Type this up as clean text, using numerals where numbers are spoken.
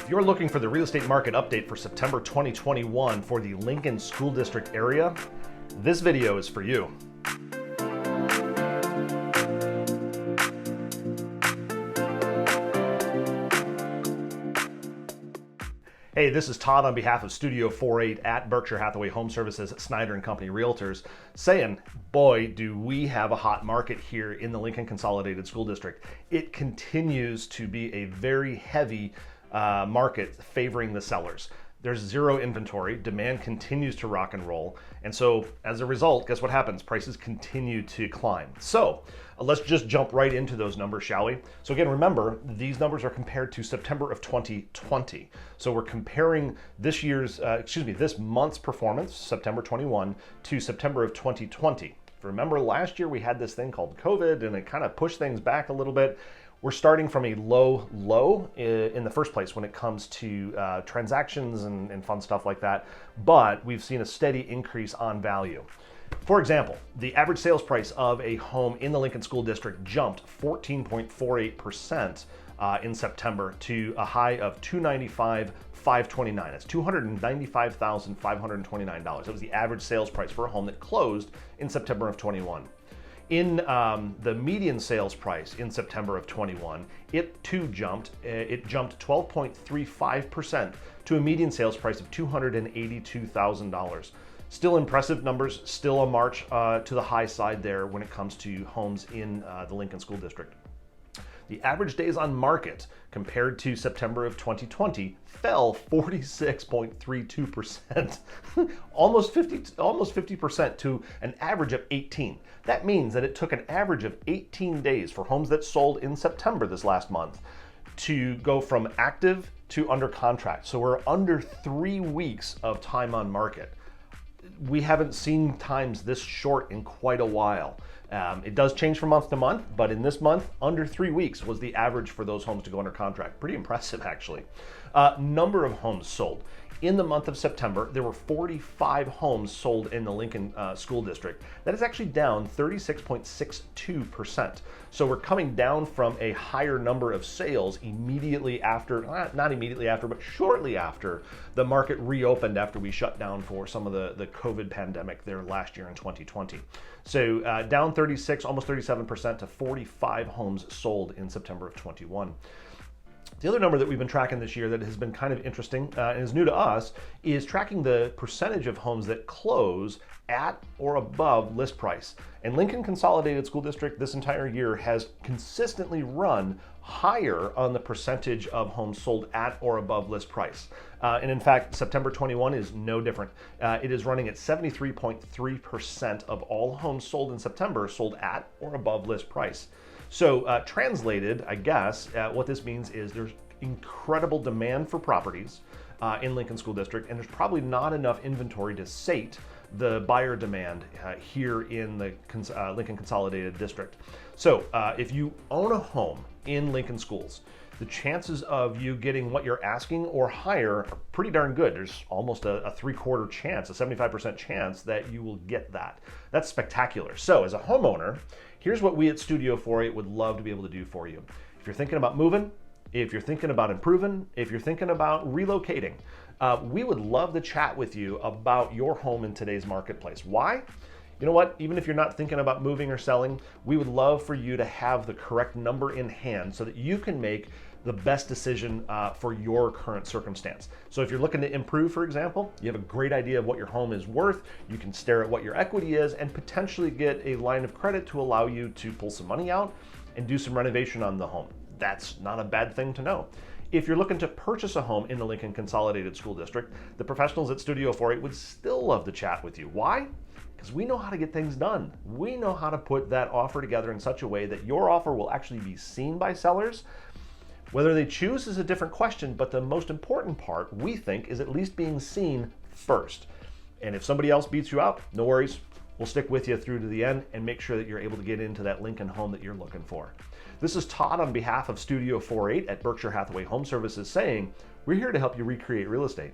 If you're looking for the real estate market update for September 2021 for the Lincoln School District area, this video is for you. Hey, this is Todd on behalf of Studio 48 at Berkshire Hathaway Home Services, Snyder and Company Realtors, saying, boy, do we have a hot market here in the Lincoln Consolidated School District. It continues to be a very heavy market favoring the sellers. There's zero inventory, demand continues to rock and roll, and so as a result, guess what happens? Prices continue to climb. So let's just jump right into those numbers, shall we? So again, remember, these numbers are compared to September of 2020. So we're comparing this month's performance, September 21, to September of 2020. Remember, last year we had this thing called COVID, and it kind of pushed things back a little bit. We're starting from a low in the first place when it comes to transactions and fun stuff like that, but we've seen a steady increase on value. For example, the average sales price of a home in the Lincoln School District jumped 14.48% in September to a high of $295,529. That's $295,529. That was the average sales price for a home that closed in September of 21. In the median sales price in September of 21, it too jumped. It jumped 12.35% to a median sales price of $282,000. Still impressive numbers, still a march to the high side there when it comes to homes in the Lincoln School District. The average days on market compared to September of 2020 fell 46.32%, almost 50% to an average of 18. That means that it took an average of 18 days for homes that sold in September this last month to go from active to under contract. So we're under 3 weeks of time on market. We haven't seen times this short in quite a while. It does change from month to month, but in this month, under 3 weeks was the average for those homes to go under contract. Pretty impressive, actually. Number of homes sold. In the month of September, there were 45 homes sold in the Lincoln School District. That is actually down 36.62%. So we're coming down from a higher number of sales immediately after, not immediately after, but shortly after the market reopened after we shut down for some of the COVID pandemic there last year in 2020. So down 36, almost 37% to 45 homes sold in September of 21. The other number that we've been tracking this year that has been kind of interesting and is new to us is tracking the percentage of homes that close at or above list price. And Lincoln Consolidated School District this entire year has consistently run higher on the percentage of homes sold at or above list price. And in fact, September 21 is no different. It is running at 73.3% of all homes sold in September sold at or above list price. So translated, I guess, what this means is there's incredible demand for properties in Lincoln School District, and there's probably not enough inventory to sate the buyer demand here in the Lincoln Consolidated District. So if you own a home in Lincoln Schools, the chances of you getting what you're asking or higher are pretty darn good. There's almost a 3/4 chance, a 75% chance that you will get that. That's spectacular. So as a homeowner, here's what we at Studio 48 would love to be able to do for you. If you're thinking about moving, if you're thinking about improving, if you're thinking about relocating, we would love to chat with you about your home in today's marketplace. Why? You know what? Even if you're not thinking about moving or selling, we would love for you to have the correct number in hand so that you can make the best decision for your current circumstance. So if you're looking to improve, for example, you have a great idea of what your home is worth, you can stare at what your equity is and potentially get a line of credit to allow you to pull some money out and do some renovation on the home. That's not a bad thing to know. If you're looking to purchase a home in the Lincoln Consolidated School District, the professionals at Studio 48 would still love to chat with you. Why? Because we know how to get things done. We know how to put that offer together in such a way that your offer will actually be seen by sellers. Whether they choose is a different question, but the most important part, we think, is at least being seen first. And if somebody else beats you out, no worries. We'll stick with you through to the end and make sure that you're able to get into that Lincoln home that you're looking for. This is Todd on behalf of Studio 48 at Berkshire Hathaway Home Services saying, we're here to help you recreate real estate.